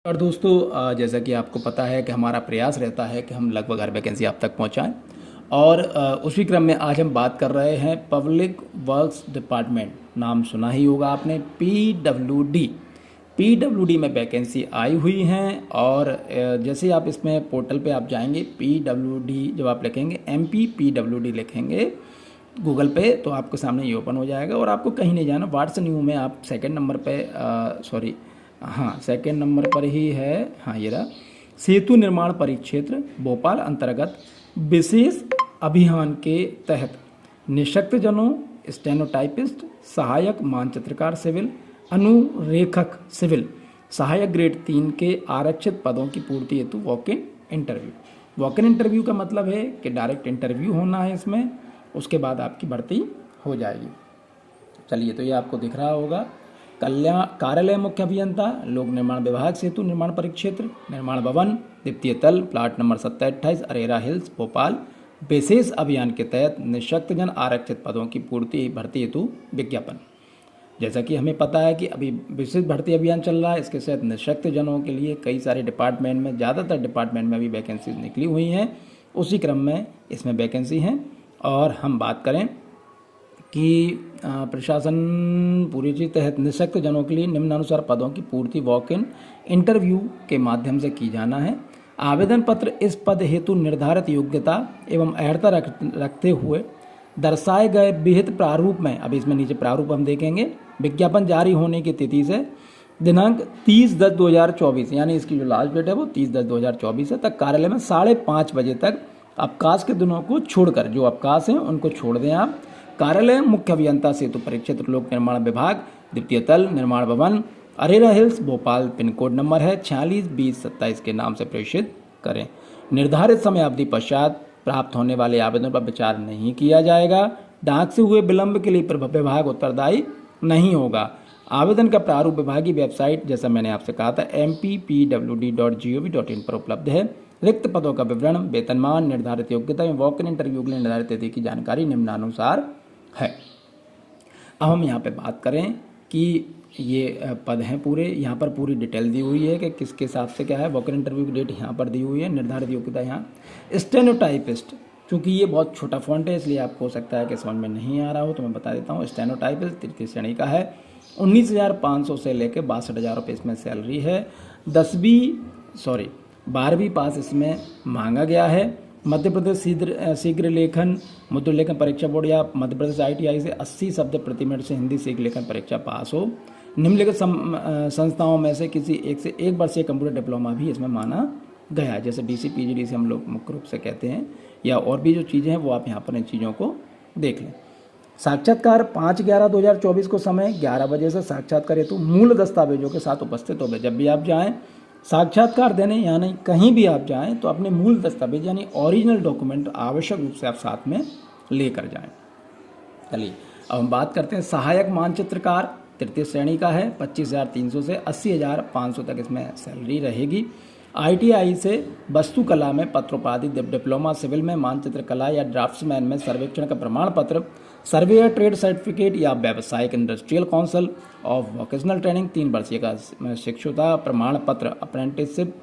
और दोस्तों जैसा कि आपको पता है कि हमारा प्रयास रहता है कि हम लगभग हर वैकेंसी आप तक पहुंचाएं और उसी क्रम में आज हम बात कर रहे हैं पब्लिक वर्क्स डिपार्टमेंट। नाम सुना ही होगा आपने, पीडब्ल्यूडी में वैकेंसी आई हुई हैं। और जैसे आप इसमें पोर्टल पे आप जाएंगे, पीडब्ल्यूडी जब आप लिखेंगे, एमपी पीडब्ल्यूडी लिखेंगे गूगल पे, तो आपके सामने ये ओपन हो जाएगा और आपको कहीं नहीं जाना। व्हाट्स न्यू में आप सेकंड नंबर पे सॉरी हाँ सेकंड नंबर पर ही है, हाँ ये रहा, सेतु निर्माण परिक्षेत्र भोपाल अंतर्गत विशेष अभियान के तहत निःशक्तजनों, स्टेनोटाइपिस्ट, सहायक मानचित्रकार सिविल, अनुरेखक सिविल, सहायक ग्रेड 3 के आरक्षित पदों की पूर्ति हेतु walk in interview. Walk in interview का मतलब है कि डायरेक्ट इंटरव्यू होना है इसमें, उसके बाद आपकी भर्ती हो जाएगी। चलिए, तो ये आपको दिख रहा होगा, कल्याण कार्यालय मुख्य अभियंता, लोक निर्माण विभाग, सेतु निर्माण परिक्षेत्र, निर्माण भवन, द्वितीय तल, प्लाट नंबर 2728, अरेरा हिल्स, भोपाल। विशेष अभियान के तहत निःशक्तजन आरक्षित पदों की पूर्ति भर्ती हेतु विज्ञापन। जैसा कि हमें पता है कि अभी विशेष भर्ती अभियान चल रहा है, इसके तहत निःशक्तजनों के लिए कई सारे डिपार्टमेंट में, ज़्यादातर डिपार्टमेंट में अभी वैकेंसीज निकली हुई हैं। उसी क्रम में इसमें वैकेंसी हैं और हम बात करें कि प्रशासन पूरी चीज तहत निःशक्त जनों के लिए निम्नानुसार पदों की पूर्ति वॉक इन इंटरव्यू के माध्यम से की जाना है। आवेदन पत्र इस पद हेतु निर्धारित योग्यता एवं अर्हता रखते हुए दर्शाए गए विहित प्रारूप में, अभी इसमें नीचे प्रारूप हम देखेंगे, विज्ञापन जारी होने की तिथि से दिनांक 30/10/2024, यानी इसकी जो लास्ट डेट है वो 30/10/2024 है, तक कार्यालय में 5:30 बजे तक अवकाश के दिनों को छोड़कर, जो अवकाश हैं उनको छोड़ दें आप, कार्यालय मुख्य अभियंता सेतु परिक्षेत्र लोक निर्माण विभाग, द्वितीय तल, निर्माण भवन, Arera Hills, Bhopal, pin code number है 462027 के नाम से प्रेषित करें। निर्धारित समय अवधि पश्चात प्राप्त होने वाले आवेदन पर विचार नहीं किया जाएगा। डाक से हुए विलंब के लिए विभाग उत्तरदायी नहीं होगा। आवेदन का प्रारूप विभागीय वेबसाइट, जैसा मैंने आपसे कहा था, mppwd.gov.in पर उपलब्ध है। रिक्त पदों का विवरण, वेतनमान, निर्धारित योग्यता एवं वॉक इन इंटरव्यू के लिए निर्धारित तिथि की जानकारी निम्नानुसार है। अब हम यहाँ पे बात करें कि ये पद हैं पूरे, यहाँ पर पूरी डिटेल दी हुई है कि किसके हिसाब से क्या है। वॉक इन इंटरव्यू की डेट यहाँ पर दी हुई है, निर्धारित योग्यता यहाँ। स्टेनोटाइपिस्ट, चूँकि ये बहुत छोटा फॉन्ट है इसलिए आपको हो सकता है कि समझ में नहीं आ रहा हो, तो मैं बता देता हूँ। स्टेनोटाइपिस्ट तृतीय श्रेणी का है, 19,500 से लेकर 62,000 रुपये इसमें सैलरी है। 12वीं पास इसमें मांगा गया है। मध्य प्रदेश शीघ्र लेखन मुद्रण लेखन परीक्षा बोर्ड या मध्य प्रदेश ITI से 80 शब्द प्रति मिनट से हिंदी शीघ्र लेखन परीक्षा पास हो। निम्नलिखित संस्थाओं में से किसी एक से 1 वर्षीय कंप्यूटर डिप्लोमा भी इसमें माना गया है, जैसे DC PGD से हम लोग मुख्य रूप से कहते हैं, या और भी जो चीज़ें हैं वो आप यहाँ पर इन चीज़ों को देख लें। साक्षात्कार 5/11/2024 को समय 11 बजे से साक्षात्कार हेतु मूल दस्तावेजों के साथ उपस्थित हो गए। जब भी आप जाएँ साक्षात्कार देने, यानी कहीं भी आप जाएं, तो अपने मूल दस्तावेज यानी ओरिजिनल डॉक्यूमेंट आवश्यक रूप से आप साथ में लेकर जाएं। चलिए, अब हम बात करते हैं सहायक मानचित्रकार, तृतीय श्रेणी का है, 25,300 से 80,500 तक इसमें सैलरी रहेगी। ITI से वास्तुकला में पत्रोपाधि, डिप्लोमा सिविल में मानचित्र कला या ड्राफ्ट्समैन में सर्वेक्षण का प्रमाण पत्र, सर्वेयर ट्रेड सर्टिफिकेट या व्यावसायिक industrial council of vocational training 3 वर्षीय का शिक्षुता प्रमाण पत्र, अप्रेंटिसशिप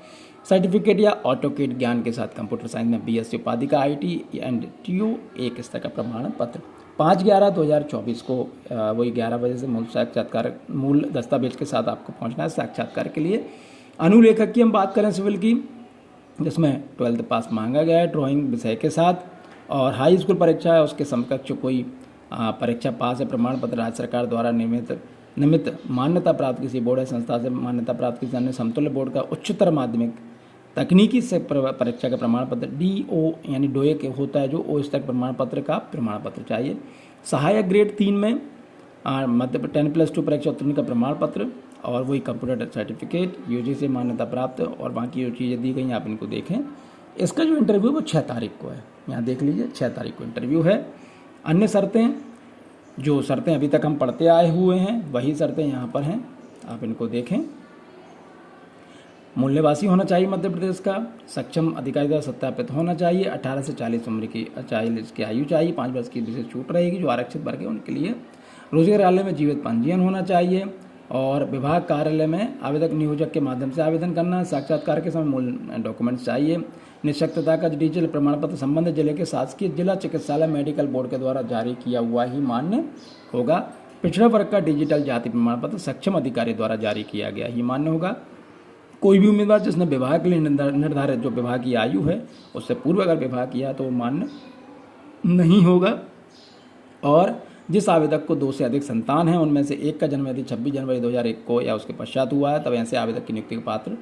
सर्टिफिकेट या ऑटोकेड ज्ञान के साथ कंप्यूटर साइंस में BSc उपाधि का IT एंड TO 1 स्तर का प्रमाण पत्र। 5/11/2024 को वही 11 बजे से मूल दस्तावेज के साथ आपको पहुंचना है साक्षात्कार के लिए। अनुलेखक की हम बात करें सिविल की, जिसमें 12th पास मांगा गया है ड्राइंग विषय के साथ, और हाई स्कूल परीक्षा है उसके समकक्ष कोई परीक्षा पास है, प्रमाण पत्र राज्य सरकार द्वारा निमित्त मान्यता प्राप्त किसी बोर्ड या संस्था से मान्यता प्राप्त किसी अन्य समतुल्य बोर्ड का उच्चतर माध्यमिक तकनीकी से परीक्षा का प्रमाण पत्र, DO यानी डोए के होता है जो O स्तर प्रमाण पत्र का प्रमाण पत्र चाहिए। सहायक ग्रेड 3 में मध्य 10+2 परीक्षा उत्तीर्ण का प्रमाण पत्र, और वही कंप्यूटर सर्टिफिकेट UG से मान्यता प्राप्त, और बाकी जो चीज़ें दी गई आप इनको देखें। इसका जो इंटरव्यू वो 6 तारीख को है, यहाँ देख लीजिए 6 तारीख को इंटरव्यू है। अन्य शर्तें, जो शर्तें अभी तक हम पढ़ते आए हुए हैं वही शर्तें यहाँ पर हैं, आप इनको देखें। मूल निवासी होना चाहिए मध्य प्रदेश का, सक्षम अधिकारी द्वारा सत्यापित होना चाहिए, 18 से 40 उम्र की 40 की आयु चाहिए, 5 वर्ष की विशेष छूट रहेगी जो आरक्षित वर्ग है उनके लिए। रोजगार कार्यालय में जीवित पंजीयन होना चाहिए। और विभाग कार्यालय में आवेदक नियोजक के माध्यम से आवेदन करना है। साक्षात्कार के समय मूल डॉक्यूमेंट्स चाहिए। निःशक्तता का डिजिटल प्रमाण पत्र संबंधित जिले के शासकीय जिला चिकित्सालय मेडिकल बोर्ड के द्वारा जारी किया हुआ ही मान्य होगा। पिछड़ा वर्ग का डिजिटल जाति प्रमाण पत्र सक्षम अधिकारी द्वारा जारी किया गया ही मान्य होगा। कोई भी उम्मीदवार जिसने विभाग के लिए निर्धारित जो विभाग की आयु है उससे पूर्व अगर विभाग किया तो वो मान्य नहीं होगा। और जिस आवेदक को 2 से अधिक संतान हैं उनमें से एक का जन्म यदि 26 जनवरी 2001 को या उसके पश्चात हुआ है तब ऐसे आवेदक की नियुक्ति का पात्र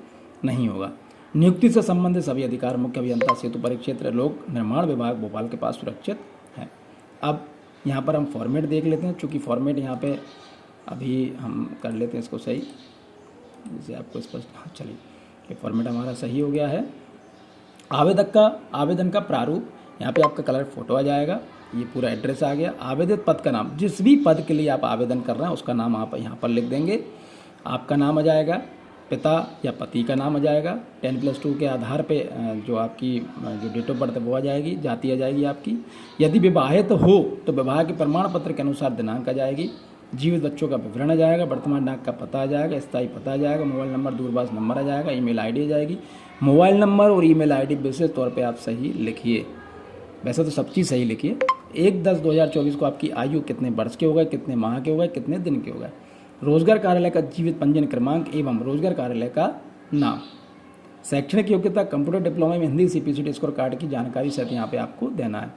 नहीं होगा। नियुक्ति से संबंधित सभी अधिकार मुख्य अभियंता सेतु परिक्षेत्र लोक निर्माण विभाग भोपाल के पास सुरक्षित है। अब यहाँ पर हम फॉर्मेट देख लेते हैं, चूँकि फॉर्मेट यहाँ पे अभी हम कर लेते हैं इसको सही, जिससे आपको स्पष्ट। चलिए, ये फॉर्मेट हमारा सही हो गया है। आवेदन का प्रारूप, यहाँ पे आपका कलर फोटो आ जाएगा, ये पूरा एड्रेस आ गया। आवेदित पद का नाम, जिस भी पद के लिए आप आवेदन कर रहे हैं उसका नाम आप यहाँ पर लिख देंगे। आपका नाम आ जाएगा, पिता या पति का नाम आ जाएगा, 10+2 के आधार पे जो आपकी जो डेट ऑफ बर्थ है वो आ जाएगी, जाति आ जाएगी आपकी। यदि विवाहित हो तो विवाह के प्रमाण पत्र के अनुसार दिनांक आ जाएगी। जीवित बच्चों का विवरण आ जाएगा, वर्तमान डाक का पता आ जाएगा, स्थायी पता आ जाएगा, मोबाइल नंबर दूरभाष नंबर आ जाएगा, ईमेल आईडी आ जाएगी। मोबाइल नंबर और ईमेल आईडी विशेष तौर पे आप सही लिखिए, वैसे तो सब चीज़ सही लिखिए। 1/10/2024 को आपकी आयु कितने वर्ष के हो गए, कितने माह के हो गए, कितने दिन के हो गए। रोजगार कार्यालय का जीवित पंजीयन क्रमांक एवं रोजगार कार्यालय का नाम। शैक्षणिक योग्यता कंप्यूटर डिप्लोमा में हिंदी CPCT स्कोर कार्ड की जानकारी सहित यहाँ पे आपको देना है।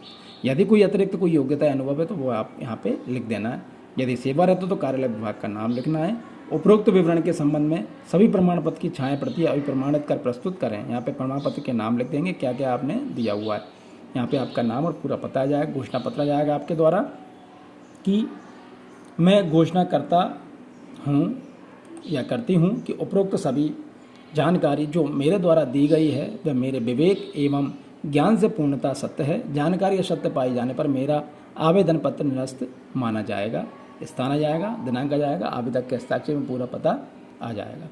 यदि कोई अतिरिक्त कोई योग्यता या अनुभव है तो वो आप यहाँ पे लिख देना है। यदि सेवारत तो कार्यालय विभाग का नाम लिखना है। उपरोक्त विवरण के संबंध में सभी प्रमाण पत्र की छाया प्रति अभिप्रमाणित कर प्रस्तुत करें। यहाँ पे प्रमाण पत्र के नाम लिख देंगे, क्या क्या आपने दिया हुआ है। यहाँ पे आपका नाम और पूरा पता आ जाएगा। घोषणा पत्र आ जाएगा आपके द्वारा कि मैं घोषणा करता हूँ या करती हूँ कि उपरोक्त सभी जानकारी जो मेरे द्वारा दी गई है वह मेरे विवेक एवं ज्ञान से पूर्णतः सत्य है। जानकारी असत्य पाए जाने पर मेरा आवेदन पत्र निरस्त माना जाएगा। स्थान आ जाएगा, दिनांक आ जाएगा, आवेदक के हस्ताक्षर में पूरा पता आ जाएगा।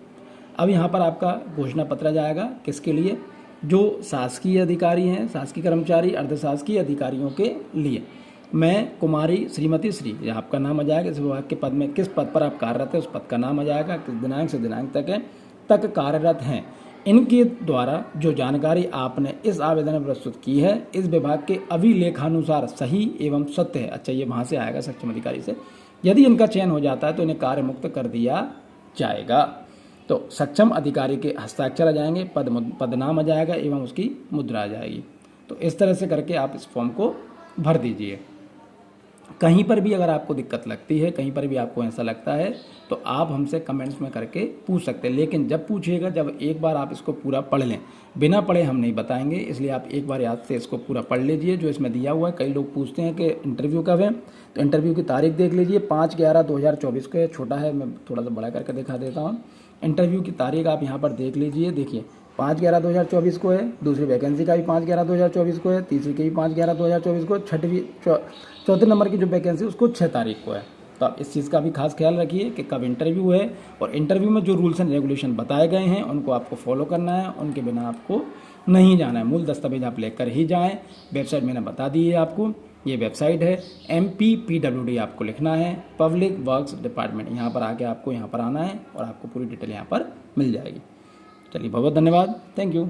अब यहाँ पर आपका घोषणा पत्र आ जाएगा, किसके लिए, जो शासकीय अधिकारी हैं, शासकीय कर्मचारी, अर्धशासकीय अधिकारियों के लिए। मैं कुमारी श्रीमती श्री, यह आपका नाम आ जाएगा। इस विभाग के पद में किस पद पर आप कार्यरत है उस पद का नाम आ जाएगा, किस दिनांक से दिनांक तक कार्यरत हैं। इनके द्वारा जो जानकारी आपने इस आवेदन में प्रस्तुत की है इस विभाग के अभिलेखानुसार सही एवं सत्य है। अच्छा, ये वहाँ से आएगा सक्षम अधिकारी से। यदि इनका चयन हो जाता है तो इन्हें कार्य मुक्त कर दिया जाएगा। तो सक्षम अधिकारी के हस्ताक्षर आ जाएंगे, पद नाम आ जाएगा एवं उसकी मुद्रा आ जाएगी। तो इस तरह से करके आप इस फॉर्म को भर दीजिए। कहीं पर भी अगर आपको दिक्कत लगती है, कहीं पर भी आपको ऐसा लगता है तो आप हमसे कमेंट्स में करके पूछ सकते हैं। लेकिन जब पूछिएगा जब एक बार आप इसको पूरा पढ़ लें, बिना पढ़े हम नहीं बताएंगे, इसलिए आप एक बार याद से इसको पूरा पढ़ लीजिए जो इसमें दिया हुआ है। कई लोग पूछते हैं कि इंटरव्यू कब है, तो इंटरव्यू की तारीख देख लीजिए 5/11/2024 को। छोटा है, मैं थोड़ा सा बड़ा करके दिखा देता हूँ। इंटरव्यू की तारीख आप यहाँ पर देख लीजिए। देखिए 5/11/2024 को है, दूसरी वैकेंसी का भी 5/11/2024 को है, तीसरी की भी 5/11/2024 को, चौथे नंबर की जो वैकेंसी उसको 6 तारीख को है। तो आप इस चीज़ का भी खास ख्याल रखिए कि कब इंटरव्यू है, और इंटरव्यू में जो रूल्स एंड रेगुलेशन बताए गए हैं उनको आपको फॉलो करना है, उनके बिना आपको नहीं जाना है। मूल दस्तावेज आप लेकर ही जाएँ। वेबसाइट मैंने बता दी है आपको, ये वेबसाइट है MPPWD आपको लिखना है, पब्लिक वर्क्स डिपार्टमेंट। यहाँ पर आके आपको यहाँ पर आना है और आपको पूरी डिटेल यहाँ पर मिल जाएगी। चलिए, बहुत बहुत धन्यवाद, थैंक यू।